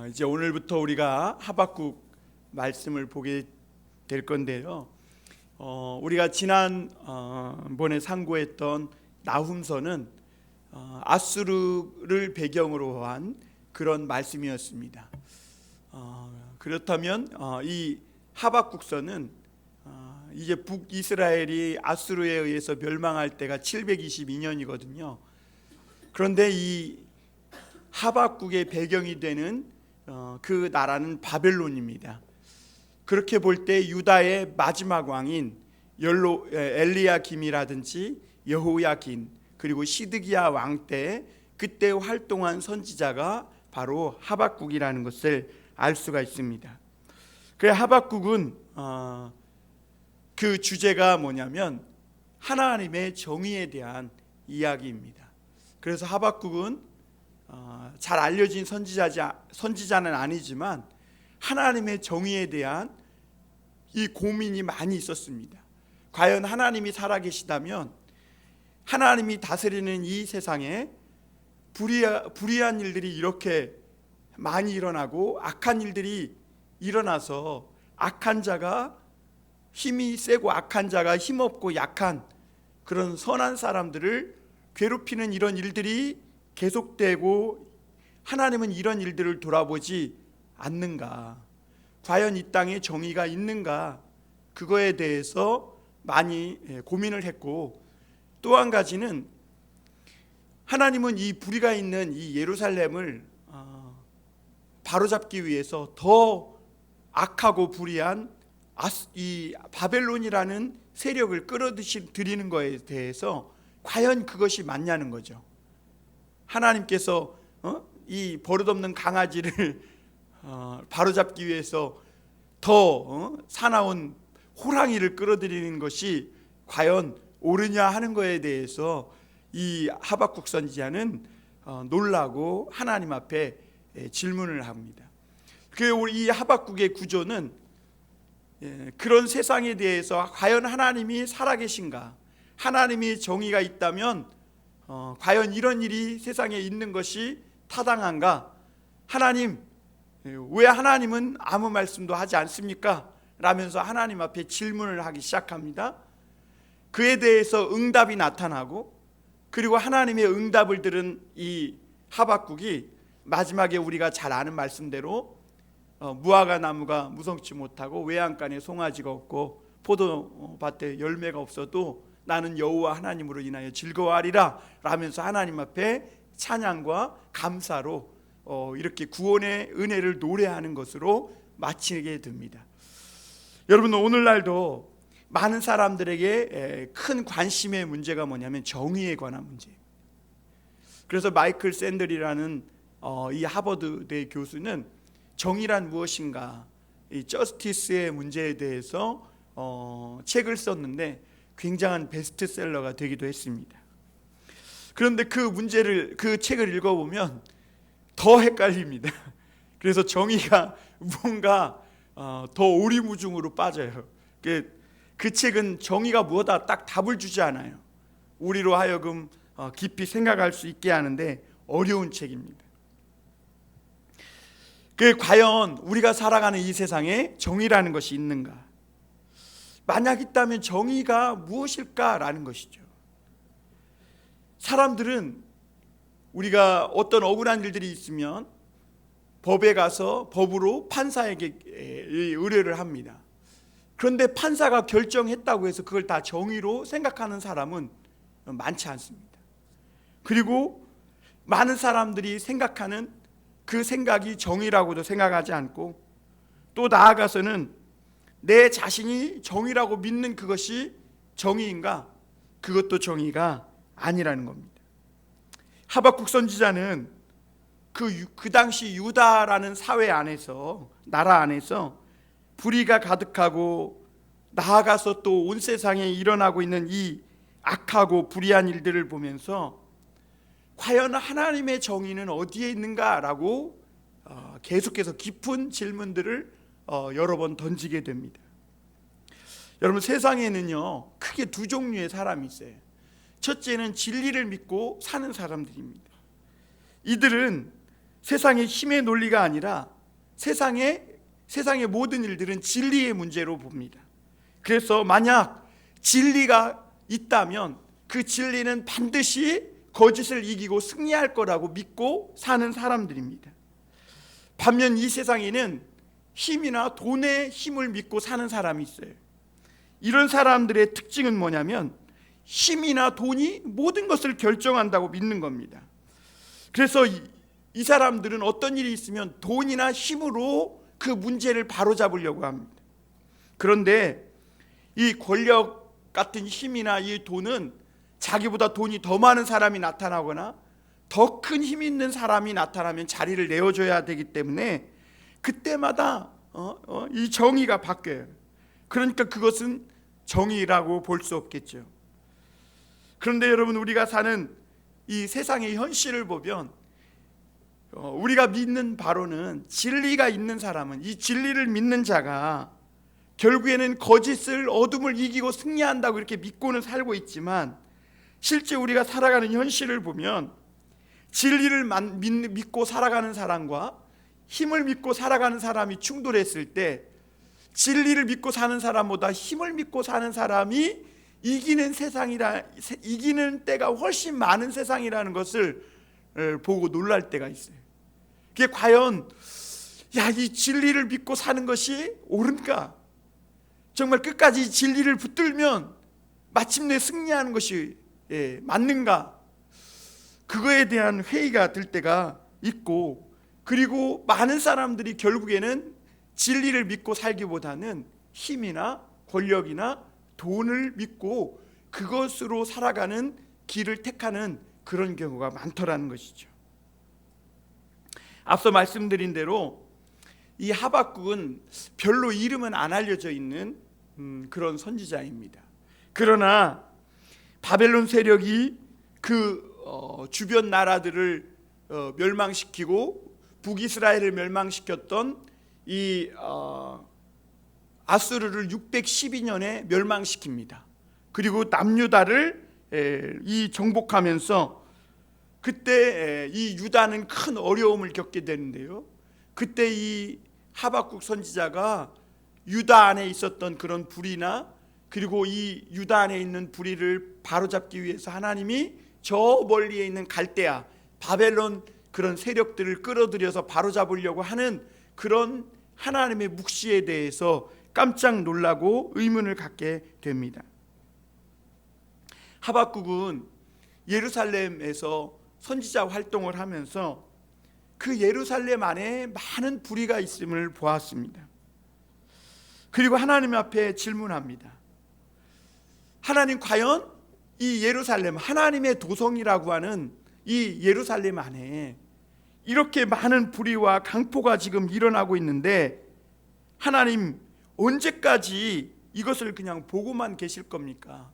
이제 오늘부터 우리가 하박국 말씀을 보게 될 건데요. 우리가 지난번에 상고했던 나훔서는 아수르를 배경으로 한 그런 말씀이었습니다. 그렇다면 이 하박국서는 이제 북이스라엘이 아수르에 의해서 멸망할 때가 722년이거든요. 그런데 이 하박국의 배경이 되는 그 나라는 바벨론입니다. 그렇게 볼 때 유다의 마지막 왕인 엘리야김이라든지 여호야긴 그리고 시드기야 왕 때 그때 활동한 선지자가 바로 하박국이라는 것을 알 수가 있습니다. 그 하박국은 그 주제가 뭐냐면 하나님의 정의에 대한 이야기입니다. 그래서 하박국은 잘 알려진 선지자는 아니지만 하나님의 정의에 대한 이 고민이 많이 있었습니다. 과연 하나님이 살아계시다면 하나님이 다스리는 이 세상에 불의한 일들이 이렇게 많이 일어나고 악한 일들이 일어나서 악한 자가 힘이 세고 악한 자가 힘없고 약한 그런 선한 사람들을 괴롭히는 이런 일들이 계속되고 하나님은 이런 일들을 돌아보지 않는가? 과연 이 땅에 정의가 있는가? 그거에 대해서 많이 고민을 했고, 또 한 가지는 하나님은 이 불의가 있는 이 예루살렘을 바로잡기 위해서 더 악하고 불의한 이 바벨론이라는 세력을 끌어들이는 것에 대해서 과연 그것이 맞냐는 거죠. 하나님께서 이 버릇없는 강아지를 바로잡기 위해서 더 사나운 호랑이를 끌어들이는 것이 과연 옳으냐 하는 것에 대해서 이 하박국 선지자는 놀라고 하나님 앞에 질문을 합니다. 이 하박국의 구조는 그런 세상에 대해서 과연 하나님이 살아계신가? 하나님이 정의가 있다면 과연 이런 일이 세상에 있는 것이 타당한가? 하나님, 왜 하나님은 아무 말씀도 하지 않습니까? 라면서 하나님 앞에 질문을 하기 시작합니다. 그에 대해서 응답이 나타나고, 그리고 하나님의 응답을 들은 이 하박국이 마지막에 우리가 잘 아는 말씀대로 무화과 나무가 무성치 못하고 외양간에 송아지가 없고 포도밭에 열매가 없어도 나는 여호와 하나님으로 인하여 즐거워하리라 라면서 하나님 앞에 찬양과 감사로 이렇게 구원의 은혜를 노래하는 것으로 마치게 됩니다. 여러분, 오늘날도 많은 사람들에게 큰 관심의 문제가 뭐냐면 정의에 관한 문제예요. 그래서 마이클 샌들이라는 이 하버드대 교수는 정의란 무엇인가, 이 저스티스의 문제에 대해서 책을 썼는데 굉장한 베스트셀러가 되기도 했습니다. 그런데 그 책을 읽어보면 더 헷갈립니다. 그래서 정의가 뭔가 더 오리무중으로 빠져요. 그 책은 정의가 뭐다 딱 답을 주지 않아요. 우리로 하여금 깊이 생각할 수 있게 하는데 어려운 책입니다. 과연 우리가 살아가는 이 세상에 정의라는 것이 있는가? 만약 있다면 정의가 무엇일까라는 것이죠. 사람들은 우리가 어떤 억울한 일들이 있으면 법에 가서 법으로 판사에게 의뢰를 합니다. 그런데 판사가 결정했다고 해서 그걸 다 정의로 생각하는 사람은 많지 않습니다. 그리고 많은 사람들이 생각하는 그 생각이 정의라고도 생각하지 않고, 또 나아가서는 내 자신이 정의라고 믿는 그것이 정의인가? 그것도 정의가 아니라는 겁니다. 하박국 선지자는 그 당시 유다라는 사회 안에서, 나라 안에서 불의가 가득하고 나아가서 또 온 세상에 일어나고 있는 이 악하고 불의한 일들을 보면서 과연 하나님의 정의는 어디에 있는가라고 계속해서 깊은 질문들을 여러 번 던지게 됩니다. 여러분, 세상에는요 크게 두 종류의 사람이 있어요. 첫째는 진리를 믿고 사는 사람들입니다. 이들은 세상의 힘의 논리가 아니라 세상의 모든 일들은 진리의 문제로 봅니다. 그래서 만약 진리가 있다면 그 진리는 반드시 거짓을 이기고 승리할 거라고 믿고 사는 사람들입니다. 반면 이 세상에는 힘이나 돈의 힘을 믿고 사는 사람이 있어요. 이런 사람들의 특징은 뭐냐면 힘이나 돈이 모든 것을 결정한다고 믿는 겁니다. 그래서 이 사람들은 어떤 일이 있으면 돈이나 힘으로 그 문제를 바로잡으려고 합니다. 그런데 이 권력 같은 힘이나 이 돈은 자기보다 돈이 더 많은 사람이 나타나거나 더 큰 힘 있는 사람이 나타나면 자리를 내어줘야 되기 때문에 그때마다 이 정의가 바뀌어요. 그러니까 그것은 정의라고 볼 수 없겠죠. 그런데 여러분, 우리가 사는 이 세상의 현실을 보면 우리가 믿는 바로는 진리가 있는 사람은, 이 진리를 믿는 자가 결국에는 거짓을, 어둠을 이기고 승리한다고 이렇게 믿고는 살고 있지만, 실제 우리가 살아가는 현실을 보면 진리를 믿고 살아가는 사람과 힘을 믿고 살아가는 사람이 충돌했을 때 진리를 믿고 사는 사람보다 힘을 믿고 사는 사람이 이기는 때가 훨씬 많은 세상이라는 것을 보고 놀랄 때가 있어요. 그게 과연 이 진리를 믿고 사는 것이 옳은가? 정말 끝까지 진리를 붙들면 마침내 승리하는 것이 맞는가? 그거에 대한 회의가 들 때가 있고, 그리고 많은 사람들이 결국에는 진리를 믿고 살기보다는 힘이나 권력이나 돈을 믿고 그것으로 살아가는 길을 택하는 그런 경우가 많더라는 것이죠. 앞서 말씀드린 대로 이 하박국은 별로 이름은 안 알려져 있는 그런 선지자입니다. 그러나 바벨론 세력이 그 주변 나라들을 멸망시키고 북이스라엘을 멸망시켰던 이 아수르를 612년에 멸망시킵니다. 그리고 남유다를 정복하면서 그때 이 유다는 큰 어려움을 겪게 되는데요. 그때 이 하박국 선지자가 유다 안에 있었던 그런 불의나, 그리고 이 유다 안에 있는 불의를 바로잡기 위해서 하나님이 저 멀리에 있는 갈대아, 바벨론 그런 세력들을 끌어들여서 바로잡으려고 하는 그런 하나님의 묵시에 대해서 깜짝 놀라고 의문을 갖게 됩니다. 하박국은 예루살렘에서 선지자 활동을 하면서 그 예루살렘 안에 많은 불의가 있음을 보았습니다. 그리고 하나님 앞에 질문합니다. 하나님, 과연 이 예루살렘, 하나님의 도성이라고 하는 이 예루살렘 안에 이렇게 많은 불의와 강포가 지금 일어나고 있는데 하나님, 언제까지 이것을 그냥 보고만 계실 겁니까?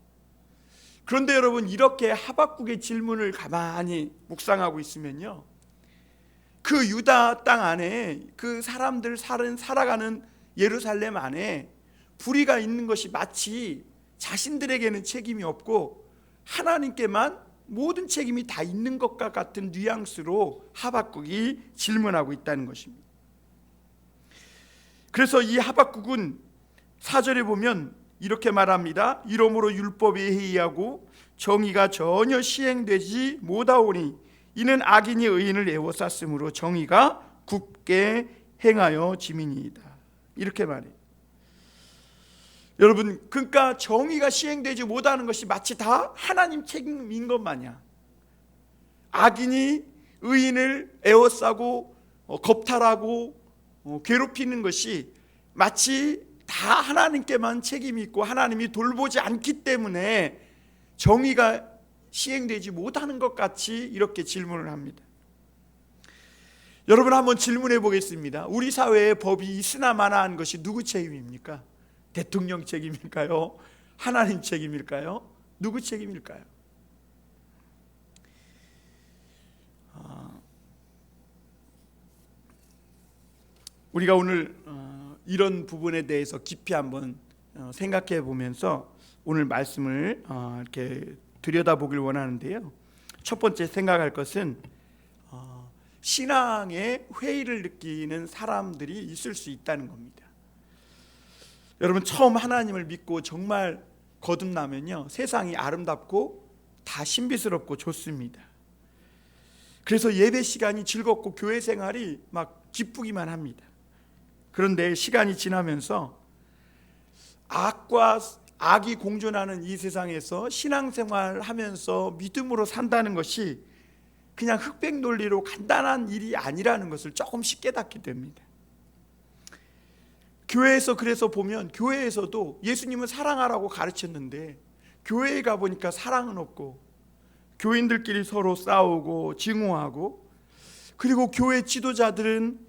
그런데 여러분, 이렇게 하박국의 질문을 가만히 묵상하고 있으면요, 그 유다 땅 안에 그 사람들 살아가는 예루살렘 안에 불의가 있는 것이 마치 자신들에게는 책임이 없고 하나님께만 모든 책임이 다 있는 것과 같은 뉘앙스로 하박국이 질문하고 있다는 것입니다. 그래서 이 하박국은 4절에 보면 이렇게 말합니다. 이러므로 율법이 해이하고 정의가 전혀 시행되지 못하오니 이는 악인이 의인을 애워쌌으므로 정의가 굳게 행하여 지민이이다. 이렇게 말해요. 여러분, 그러니까 정의가 시행되지 못하는 것이 마치 다 하나님 책임인 것 마냥 악인이 의인을 애워싸고 겁탈하고 괴롭히는 것이 마치 다 하나님께만 책임이 있고 하나님이 돌보지 않기 때문에 정의가 시행되지 못하는 것 같이 이렇게 질문을 합니다. 여러분, 한번 질문해 보겠습니다. 우리 사회에 법이 있으나마나한 것이 누구 책임입니까? 대통령 책임일까요? 하나님 책임일까요? 누구 책임일까요? 우리가 오늘 이런 부분에 대해서 깊이 한번 생각해 보면서 오늘 말씀을 이렇게 들여다보길 원하는데요. 첫 번째 생각할 것은 신앙의 회의를 느끼는 사람들이 있을 수 있다는 겁니다. 여러분, 처음 하나님을 믿고 정말 거듭나면요, 세상이 아름답고 다 신비스럽고 좋습니다. 그래서 예배 시간이 즐겁고 교회 생활이 막 기쁘기만 합니다. 그런데 시간이 지나면서 악이 공존하는 이 세상에서 신앙생활 하면서 믿음으로 산다는 것이 그냥 흑백 논리로 간단한 일이 아니라는 것을 조금씩 깨닫게 됩니다. 교회에서 그래서 보면, 교회에서도 예수님은 사랑하라고 가르쳤는데 교회에 가보니까 사랑은 없고, 교인들끼리 서로 싸우고 증오하고, 그리고 교회 지도자들은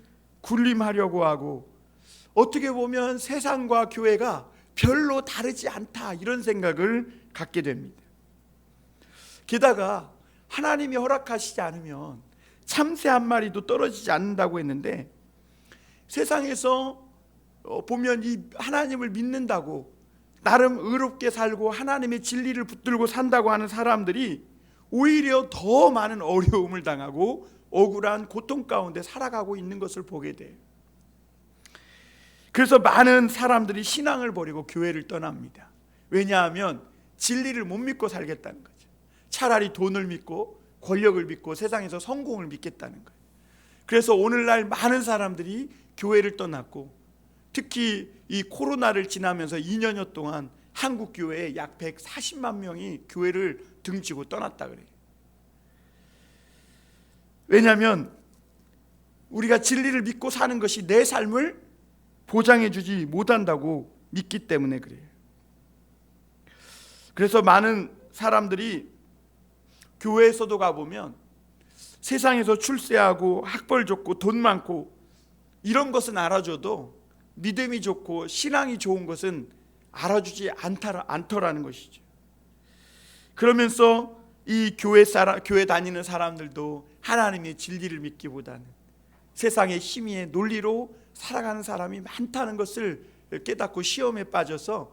군림하려고 하고, 어떻게 보면 세상과 교회가 별로 다르지 않다, 이런 생각을 갖게 됩니다. 게다가 하나님이 허락하시지 않으면 참새 한 마리도 떨어지지 않는다고 했는데, 세상에서 보면 이 하나님을 믿는다고 나름 의롭게 살고 하나님의 진리를 붙들고 산다고 하는 사람들이 오히려 더 많은 어려움을 당하고 억울한 고통 가운데 살아가고 있는 것을 보게 돼요. 그래서 많은 사람들이 신앙을 버리고 교회를 떠납니다. 왜냐하면 진리를 못 믿고 살겠다는 거죠. 차라리 돈을 믿고 권력을 믿고 세상에서 성공을 믿겠다는 거예요. 그래서 오늘날 많은 사람들이 교회를 떠났고, 특히 이 코로나를 지나면서 2년여 동안 한국 교회에 약 140만 명이 교회를 등지고 떠났다 그래요. 왜냐하면 우리가 진리를 믿고 사는 것이 내 삶을 보장해 주지 못한다고 믿기 때문에 그래요. 그래서 많은 사람들이 교회에서도 가보면 세상에서 출세하고 학벌 좋고 돈 많고 이런 것은 알아줘도 믿음이 좋고 신앙이 좋은 것은 알아주지 않더라는 것이죠. 그러면서 이 교회 다니는 사람들도 하나님의 진리를 믿기보다는 세상의 힘의 논리로 살아가는 사람이 많다는 것을 깨닫고 시험에 빠져서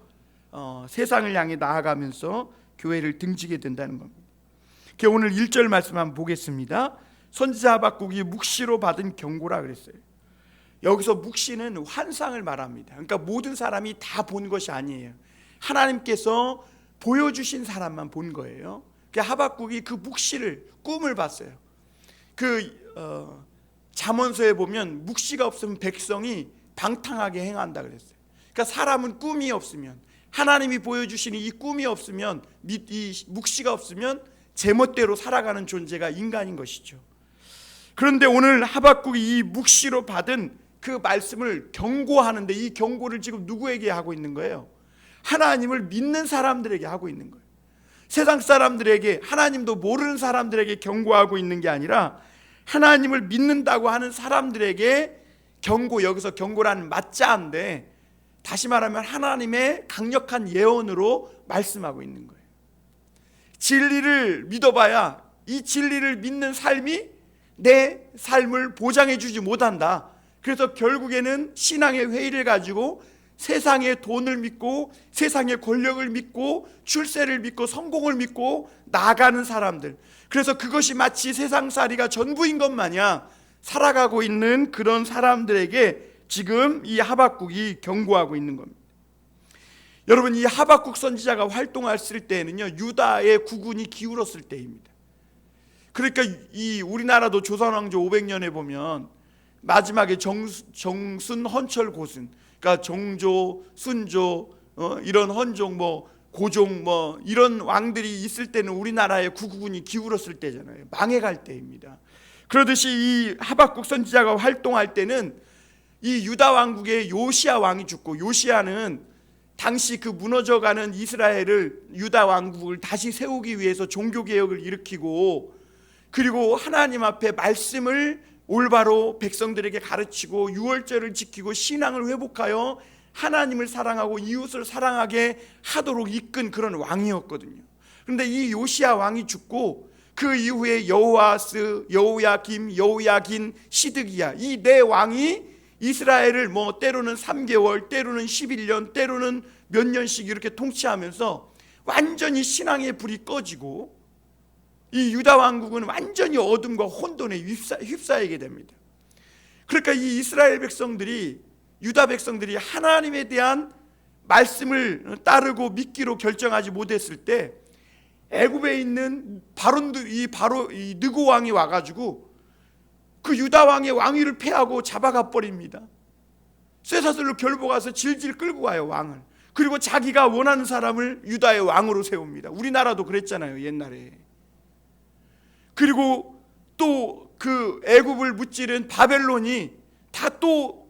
세상을 향해 나아가면서 교회를 등지게 된다는 겁니다. 오늘 1절 말씀 한번 보겠습니다. 선지자 하박국이 묵시로 받은 경고라 그랬어요. 여기서 묵시는 환상을 말합니다. 그러니까 모든 사람이 다 본 것이 아니에요. 하나님께서 보여주신 사람만 본 거예요. 하박국이 그 묵시를, 꿈을 봤어요. 잠언서에 보면 묵시가 없으면 백성이 방탕하게 행한다 그랬어요. 그러니까 사람은 꿈이 없으면, 하나님이 보여주시는 이 꿈이 없으면, 이 묵시가 없으면 제멋대로 살아가는 존재가 인간인 것이죠. 그런데 오늘 하박국이 이 묵시로 받은 그 말씀을 경고하는데, 이 경고를 지금 누구에게 하고 있는 거예요? 하나님을 믿는 사람들에게 하고 있는 거예요. 세상 사람들에게, 하나님도 모르는 사람들에게 경고하고 있는 게 아니라 하나님을 믿는다고 하는 사람들에게 경고, 여기서 경고라는 맞자인데 다시 말하면 하나님의 강력한 예언으로 말씀하고 있는 거예요. 진리를 믿어봐야 이 진리를 믿는 삶이 내 삶을 보장해 주지 못한다. 그래서 결국에는 신앙의 회의를 가지고 세상의 돈을 믿고 세상의 권력을 믿고 출세를 믿고 성공을 믿고 나아가는 사람들, 그래서 그것이 마치 세상살이가 전부인 것 마냥 살아가고 있는 그런 사람들에게 지금 이 하박국이 경고하고 있는 겁니다. 여러분, 이 하박국 선지자가 활동했을 때에는요, 유다의 국운이 기울었을 때입니다. 그러니까 이 우리나라도 조선왕조 500년에 보면 마지막에 정순, 헌철, 고순, 그러니까 정조, 순조, 이런 헌종, 고종 이런 왕들이 있을 때는 우리나라의 국군이 기울었을 때잖아요. 망해갈 때입니다. 그러듯이 이 하박국 선지자가 활동할 때는 이 유다 왕국의 요시야 왕이 죽고, 요시야는 당시 그 무너져가는 이스라엘을, 유다 왕국을 다시 세우기 위해서 종교개혁을 일으키고, 그리고 하나님 앞에 말씀을 올바로 백성들에게 가르치고 유월절을 지키고 신앙을 회복하여 하나님을 사랑하고 이웃을 사랑하게 하도록 이끈 그런 왕이었거든요. 그런데 이 요시야 왕이 죽고 그 이후에 여호아스, 여호야김, 여호야긴, 시드기야, 이 네 왕이 이스라엘을 때로는 3개월, 때로는 11년, 때로는 몇 년씩 이렇게 통치하면서 완전히 신앙의 불이 꺼지고 이 유다 왕국은 완전히 어둠과 혼돈에 휩싸이게 됩니다. 그러니까 이 이스라엘 백성들이, 유다 백성들이 하나님에 대한 말씀을 따르고 믿기로 결정하지 못했을 때 애굽에 있는 이 느고 왕이 와가지고 그 유다 왕의 왕위를 패하고 잡아가 버립니다. 쇠사슬로 결복해서 질질 끌고 가요, 왕을. 그리고 자기가 원하는 사람을 유다의 왕으로 세웁니다. 우리나라도 그랬잖아요, 옛날에. 그리고 또 그 애굽을 무찌른 바벨론이 다 또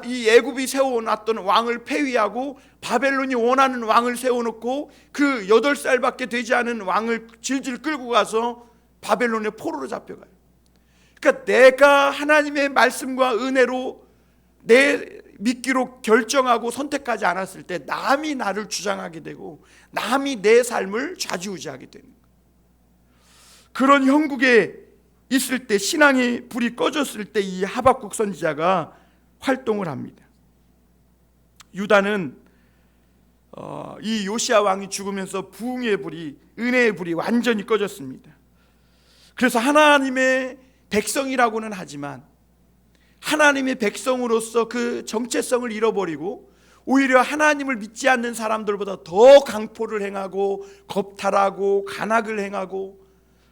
이 애굽이 세워놨던 왕을 폐위하고 바벨론이 원하는 왕을 세워놓고 그 8살밖에 되지 않은 왕을 질질 끌고 가서 바벨론의 포로로 잡혀가요. 그러니까 내가 하나님의 말씀과 은혜로 내 믿기로 결정하고 선택하지 않았을 때 남이 나를 주장하게 되고 남이 내 삶을 좌지우지하게 되는 거예요. 그런 형국에 있을 때, 신앙의 불이 꺼졌을 때 이 하박국 선지자가 활동을 합니다. 유다는 이 요시야 왕이 죽으면서 부흥의 불이, 은혜의 불이 완전히 꺼졌습니다. 그래서 하나님의 백성이라고는 하지만 하나님의 백성으로서 그 정체성을 잃어버리고 오히려 하나님을 믿지 않는 사람들보다 더 강포를 행하고 겁탈하고 간악을 행하고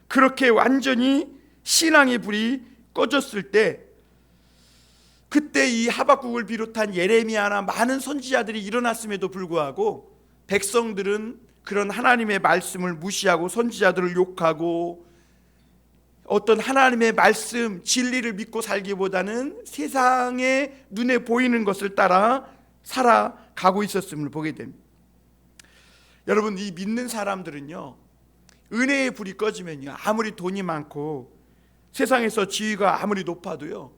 그렇게 완전히 신앙의 불이 꺼졌을 때, 그때 이 하박국을 비롯한 예레미야나 많은 선지자들이 일어났음에도 불구하고 백성들은 그런 하나님의 말씀을 무시하고 선지자들을 욕하고 어떤 하나님의 말씀, 진리를 믿고 살기보다는 세상의 눈에 보이는 것을 따라 살아가고 있었음을 보게 됩니다. 여러분, 이 믿는 사람들은요, 은혜의 불이 꺼지면요, 아무리 돈이 많고 세상에서 지위가 아무리 높아도요,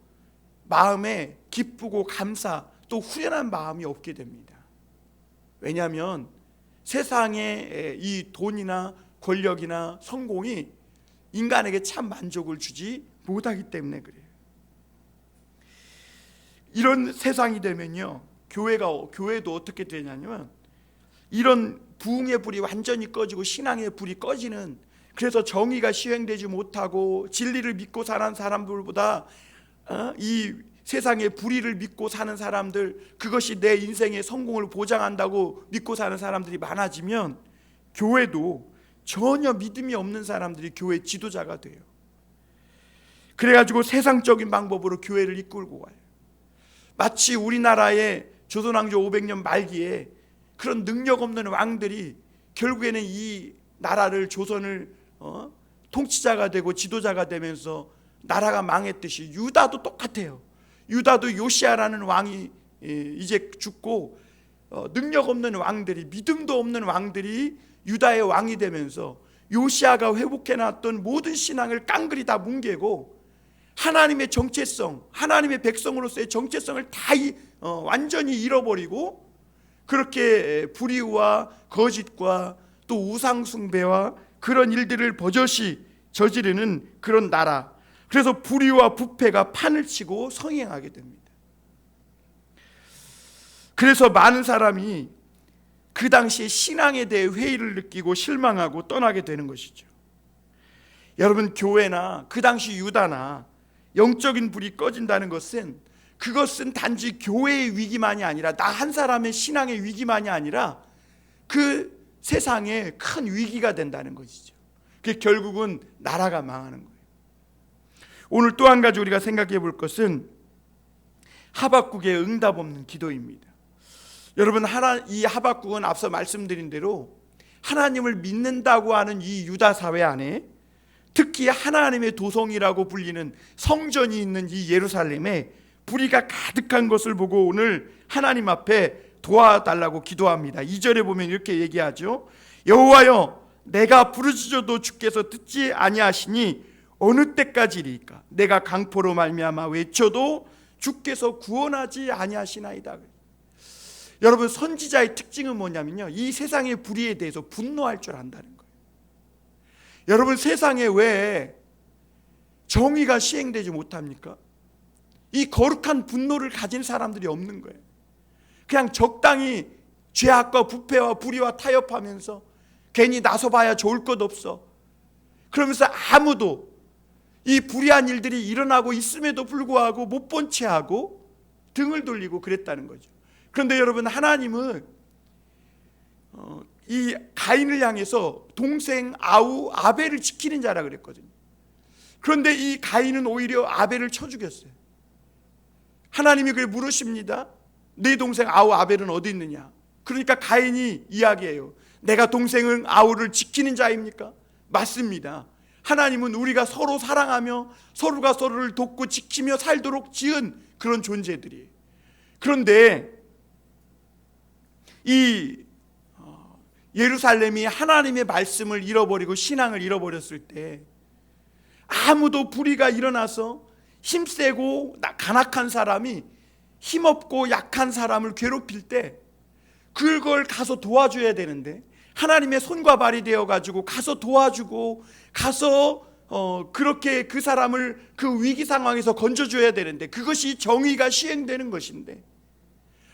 마음에 기쁘고 감사 또 후련한 마음이 없게 됩니다. 왜냐하면 세상의 이 돈이나 권력이나 성공이 인간에게 참 만족을 주지 못하기 때문에 그래요. 이런 세상이 되면요, 교회도 어떻게 되냐면 이런 부흥의 불이 완전히 꺼지고 신앙의 불이 꺼지는, 그래서 정의가 시행되지 못하고 진리를 믿고 사는 사람들보다 이 세상의 불의를 믿고 사는 사람들, 그것이 내 인생의 성공을 보장한다고 믿고 사는 사람들이 많아지면 교회도 전혀 믿음이 없는 사람들이 교회 지도자가 돼요. 그래가지고 세상적인 방법으로 교회를 이끌고 가요. 마치 우리나라의 조선왕조 500년 말기에 그런 능력 없는 왕들이 결국에는 이 나라를, 조선을 통치자가 되고 지도자가 되면서 나라가 망했듯이 유다도 똑같아요. 유다도 요시야라는 왕이 이제 죽고 능력 없는 왕들이, 믿음도 없는 왕들이 유다의 왕이 되면서 요시야가 회복해놨던 모든 신앙을 깡그리 다 뭉개고 하나님의 정체성, 하나님의 백성으로서의 정체성을 다 완전히 잃어버리고 그렇게 불의와 거짓과 또 우상숭배와 그런 일들을 버젓이 저지르는 그런 나라, 그래서 불의와 부패가 판을 치고 성행하게 됩니다. 그래서 많은 사람이 그 당시에 신앙에 대해 회의를 느끼고 실망하고 떠나게 되는 것이죠. 여러분, 교회나 그 당시 유다나 영적인 불이 꺼진다는 것은, 그것은 단지 교회의 위기만이 아니라 나 한 사람의 신앙의 위기만이 아니라 그 세상에 큰 위기가 된다는 것이죠. 그게 결국은 나라가 망하는 거예요. 오늘 또 한 가지 우리가 생각해 볼 것은 하박국의 응답 없는 기도입니다. 여러분, 이 하박국은 앞서 말씀드린 대로 하나님을 믿는다고 하는 이 유다 사회 안에, 특히 하나님의 도성이라고 불리는 성전이 있는 이 예루살렘에 불의가 가득한 것을 보고 오늘 하나님 앞에 도와달라고 기도합니다. 2절에 보면 이렇게 얘기하죠. 여호와여, 내가 부르짖어도 주께서 듣지 아니하시니 어느 때까지리까? 내가 강포로 말미암아 외쳐도 주께서 구원하지 아니하시나이다. 여러분, 선지자의 특징은 뭐냐면요, 이 세상의 불의에 대해서 분노할 줄 안다는 거예요. 여러분, 세상에 왜 정의가 시행되지 못합니까? 이 거룩한 분노를 가진 사람들이 없는 거예요. 그냥 적당히 죄악과 부패와 불의와 타협하면서 괜히 나서봐야 좋을 것 없어, 그러면서 아무도 이 불의한 일들이 일어나고 있음에도 불구하고 못 본 채 하고 등을 돌리고 그랬다는 거죠. 그런데 여러분, 하나님은 이 가인을 향해서 동생 아우 아벨을 지키는 자라 그랬거든요. 그런데 이 가인은 오히려 아벨을 쳐 죽였어요. 하나님이 그래 물으십니다. 네 동생 아우 아벨은 어디 있느냐? 그러니까 가인이 이야기해요. 내가 동생은 아우를 지키는 자입니까? 맞습니다. 하나님은 우리가 서로 사랑하며 서로가 서로를 돕고 지키며 살도록 지은 그런 존재들이에요. 그런데 이 예루살렘이 하나님의 말씀을 잃어버리고 신앙을 잃어버렸을 때 아무도 불의가 일어나서 힘세고 간악한 사람이 힘없고 약한 사람을 괴롭힐 때 그걸 가서 도와줘야 되는데, 하나님의 손과 발이 되어가지고 가서 도와주고 가서 그렇게 그 사람을 그 위기 상황에서 건져줘야 되는데, 그것이 정의가 시행되는 것인데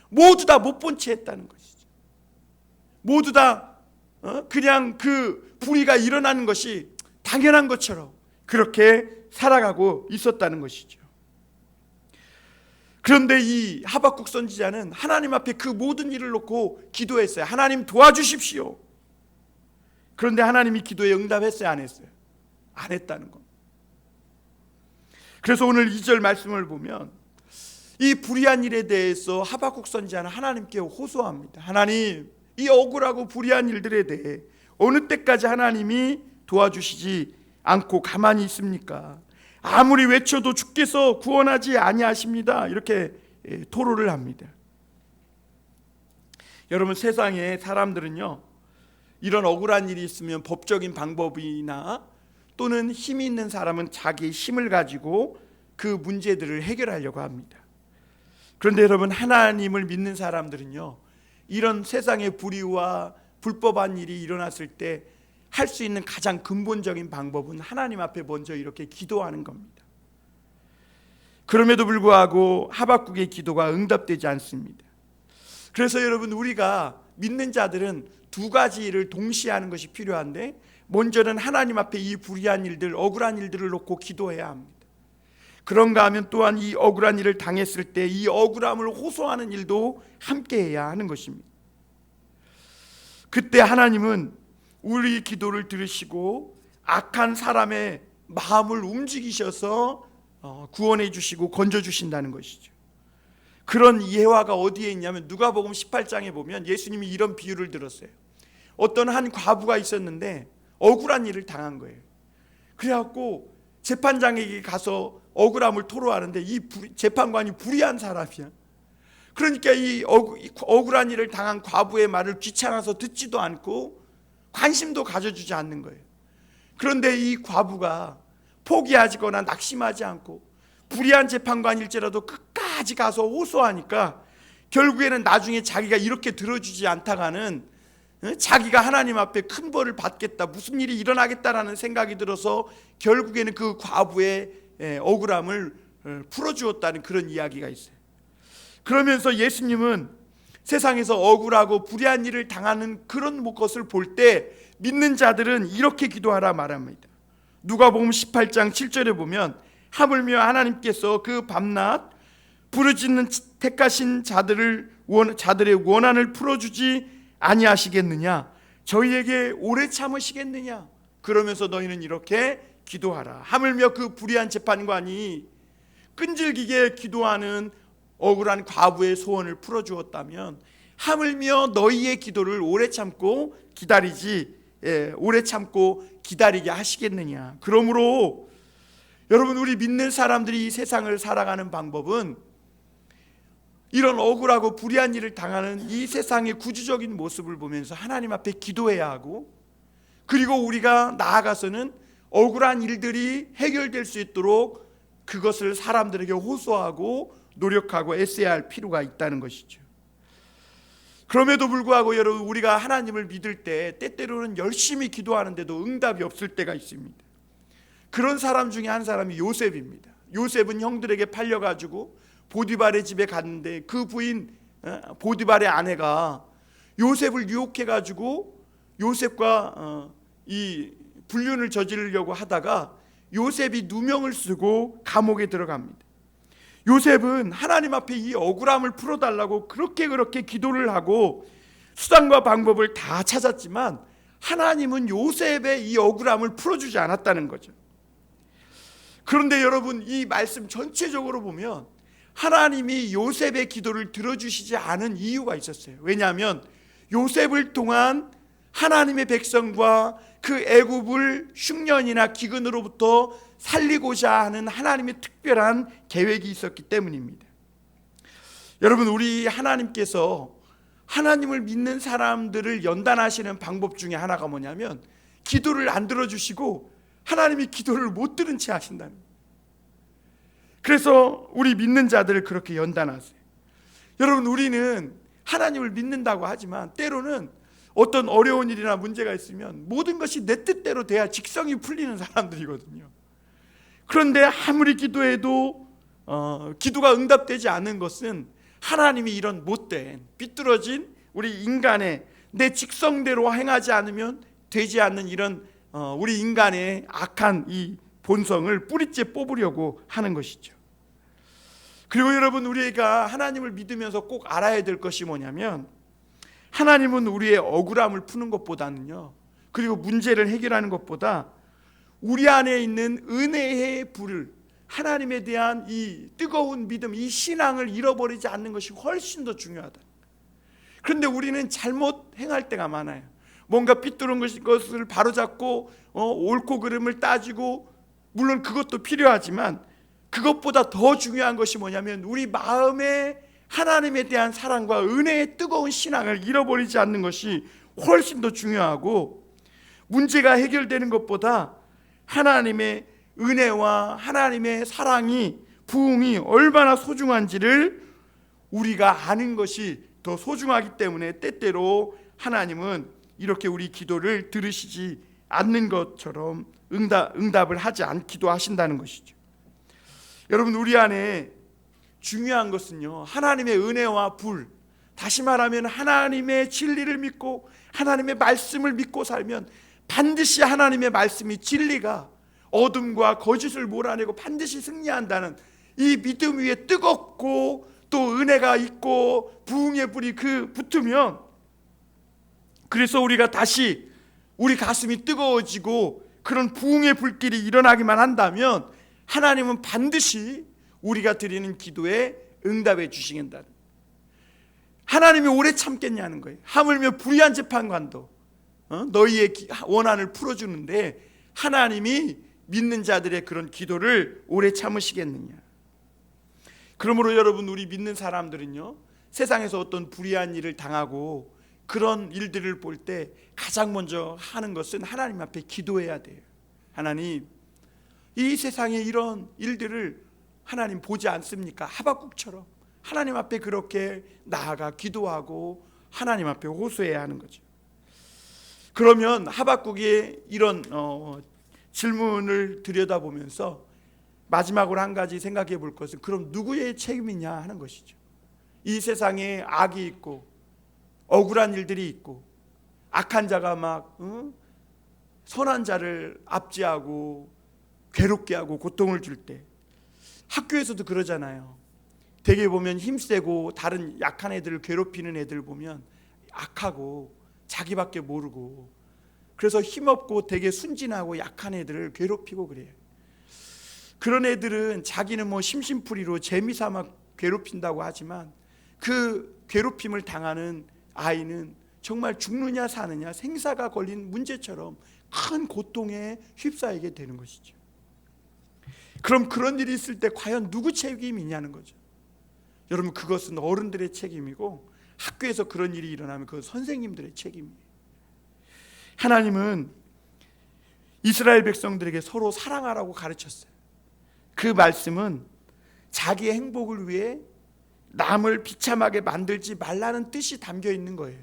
모두 다 못 본 채 했다는 것이죠. 모두 다 그냥 그 불의가 일어나는 것이 당연한 것처럼 그렇게 살아가고 있었다는 것이죠. 그런데 이 하박국 선지자는 하나님 앞에 그 모든 일을 놓고 기도했어요. 하나님 도와주십시오. 그런데 하나님이 기도에 응답했어요, 안 했어요? 안 했다는 겁니다. 그래서 오늘 2절 말씀을 보면 이 불의한 일에 대해서 하박국 선지자는 하나님께 호소합니다. 하나님, 이 억울하고 불의한 일들에 대해 어느 때까지 하나님이 도와주시지 않고 가만히 있습니까? 아무리 외쳐도 주께서 구원하지 아니하십니다. 이렇게 토로를 합니다. 여러분, 세상에 사람들은요, 이런 억울한 일이 있으면 법적인 방법이나 또는 힘이 있는 사람은 자기의 힘을 가지고 그 문제들을 해결하려고 합니다. 그런데 여러분, 하나님을 믿는 사람들은요, 이런 세상의 불의와 불법한 일이 일어났을 때 할 수 있는 가장 근본적인 방법은 하나님 앞에 먼저 이렇게 기도하는 겁니다. 그럼에도 불구하고 하박국의 기도가 응답되지 않습니다. 그래서 여러분, 우리가 믿는 자들은 두 가지 일을 동시에 하는 것이 필요한데, 먼저는 하나님 앞에 이 불의한 일들, 억울한 일들을 놓고 기도해야 합니다. 그런가 하면 또한 이 억울한 일을 당했을 때 이 억울함을 호소하는 일도 함께 해야 하는 것입니다. 그때 하나님은 우리 기도를 들으시고 악한 사람의 마음을 움직이셔서 구원해 주시고 건져 주신다는 것이죠. 그런 예화가 어디에 있냐면 누가복음 18장에 보면 예수님이 이런 비유를 들었어요. 어떤 한 과부가 있었는데 억울한 일을 당한 거예요. 그래갖고 재판장에게 가서 억울함을 토로하는데 이 재판관이 불의한 사람이야. 그러니까 이 억울한 일을 당한 과부의 말을 귀찮아서 듣지도 않고 관심도 가져주지 않는 거예요. 그런데 이 과부가 포기하거나 낙심하지 않고 불의한 재판관일지라도 끝까지 가서 호소하니까 결국에는 나중에 자기가 이렇게 들어주지 않다가는 자기가 하나님 앞에 큰 벌을 받겠다, 무슨 일이 일어나겠다라는 생각이 들어서 결국에는 그 과부의 억울함을 풀어주었다는 그런 이야기가 있어요. 그러면서 예수님은 세상에서 억울하고 불의한 일을 당하는 그런 것을 볼 때 믿는 자들은 이렇게 기도하라 말합니다. 누가복음 18장 7절에 보면 하물며 하나님께서 그 밤낮 부르짖는 택하신 자들의 원한을 풀어주지 아니하시겠느냐? 저희에게 오래 참으시겠느냐? 그러면서 너희는 이렇게 기도하라. 하물며 그 불의한 재판관이 끈질기게 기도하는 억울한 과부의 소원을 풀어주었다면 하물며 너희의 기도를 오래 참고 기다리게 하시겠느냐. 그러므로 여러분, 우리 믿는 사람들이 이 세상을 살아가는 방법은 이런 억울하고 불의한 일을 당하는 이 세상의 구주적인 모습을 보면서 하나님 앞에 기도해야 하고, 그리고 우리가 나아가서는 억울한 일들이 해결될 수 있도록 그것을 사람들에게 호소하고 노력하고 애써야 할 필요가 있다는 것이죠. 그럼에도 불구하고 여러분, 우리가 하나님을 믿을 때 때때로는 열심히 기도하는데도 응답이 없을 때가 있습니다. 그런 사람 중에 한 사람이 요셉입니다. 요셉은 형들에게 팔려가지고 보디발의 집에 갔는데 그 부인 보디발의 아내가 요셉을 유혹해가지고 요셉과 이 불륜을 저지르려고 하다가 요셉이 누명을 쓰고 감옥에 들어갑니다. 요셉은 하나님 앞에 이 억울함을 풀어달라고 그렇게 기도를 하고 수단과 방법을 다 찾았지만 하나님은 요셉의 이 억울함을 풀어주지 않았다는 거죠. 그런데 여러분, 이 말씀 전체적으로 보면 하나님이 요셉의 기도를 들어주시지 않은 이유가 있었어요. 왜냐하면 요셉을 통한 하나님의 백성과 그 애굽을 흉년이나 기근으로부터 살리고자 하는 하나님의 특별한 계획이 있었기 때문입니다. 여러분, 우리 하나님께서 하나님을 믿는 사람들을 연단하시는 방법 중에 하나가 뭐냐면 기도를 안 들어주시고 하나님이 기도를 못 들은 채 하신다는 거예요. 그래서 우리 믿는 자들을 그렇게 연단하세요. 여러분, 우리는 하나님을 믿는다고 하지만 때로는 어떤 어려운 일이나 문제가 있으면 모든 것이 내 뜻대로 돼야 직성이 풀리는 사람들이거든요. 그런데 아무리 기도해도 기도가 응답되지 않는 것은 하나님이 이런 못된 삐뚤어진 우리 인간의 내 직성대로 행하지 않으면 되지 않는 이런 우리 인간의 악한 이 본성을 뿌리째 뽑으려고 하는 것이죠. 그리고 여러분, 우리가 하나님을 믿으면서 꼭 알아야 될 것이 뭐냐면 하나님은 우리의 억울함을 푸는 것보다는요, 그리고 문제를 해결하는 것보다 우리 안에 있는 은혜의 불을, 하나님에 대한 이 뜨거운 믿음, 이 신앙을 잃어버리지 않는 것이 훨씬 더 중요하다. 그런데 우리는 잘못 행할 때가 많아요. 뭔가 삐뚤은 것을 바로잡고 옳고 그름을 따지고, 물론 그것도 필요하지만 그것보다 더 중요한 것이 뭐냐면 우리 마음에 하나님에 대한 사랑과 은혜의 뜨거운 신앙을 잃어버리지 않는 것이 훨씬 더 중요하고, 문제가 해결되는 것보다 하나님의 은혜와 하나님의 사랑이, 부흥이 얼마나 소중한지를 우리가 아는 것이 더 소중하기 때문에 때때로 하나님은 이렇게 우리 기도를 들으시지 않는 것처럼 응답을 하지 않기도 하신다는 것이죠. 여러분, 우리 안에 중요한 것은요, 하나님의 은혜와 불, 다시 말하면 하나님의 진리를 믿고 하나님의 말씀을 믿고 살면 반드시 하나님의 말씀이, 진리가 어둠과 거짓을 몰아내고 반드시 승리한다는 이 믿음 위에 뜨겁고 또 은혜가 있고 부흥의 불이 붙으면, 그래서 우리가 다시 우리 가슴이 뜨거워지고 그런 부흥의 불길이 일어나기만 한다면 하나님은 반드시 우리가 드리는 기도에 응답해 주시겠다. 하나님이 오래 참겠냐는 거예요. 하물며 불의한 재판관도 너희의 원한을 풀어주는데 하나님이 믿는 자들의 그런 기도를 오래 참으시겠느냐. 그러므로 여러분, 우리 믿는 사람들은요, 세상에서 어떤 불의한 일을 당하고 그런 일들을 볼 때 가장 먼저 하는 것은 하나님 앞에 기도해야 돼요. 하나님, 이 세상에 이런 일들을 하나님 보지 않습니까? 하박국처럼 하나님 앞에 그렇게 나아가 기도하고 하나님 앞에 호소해야 하는 거죠. 그러면 하박국의 이런 질문을 들여다보면서 마지막으로 한 가지 생각해 볼 것은, 그럼 누구의 책임이냐 하는 것이죠. 이 세상에 악이 있고 억울한 일들이 있고 악한 자가 막 선한 자를 압제하고 괴롭게 하고 고통을 줄 때, 학교에서도 그러잖아요. 되게 보면 힘세고 다른 약한 애들을 괴롭히는 애들 보면 악하고 자기밖에 모르고, 그래서 힘없고 되게 순진하고 약한 애들을 괴롭히고 그래요. 그런 애들은 자기는 뭐 심심풀이로 재미삼아 괴롭힌다고 하지만 그 괴롭힘을 당하는 아이는 정말 죽느냐 사느냐, 생사가 걸린 문제처럼 큰 고통에 휩싸이게 되는 것이죠. 그럼 그런 일이 있을 때 과연 누구 책임이 있냐는 거죠. 여러분, 그것은 어른들의 책임이고 학교에서 그런 일이 일어나면 그건 선생님들의 책임이에요. 하나님은 이스라엘 백성들에게 서로 사랑하라고 가르쳤어요. 그 말씀은 자기의 행복을 위해 남을 비참하게 만들지 말라는 뜻이 담겨 있는 거예요.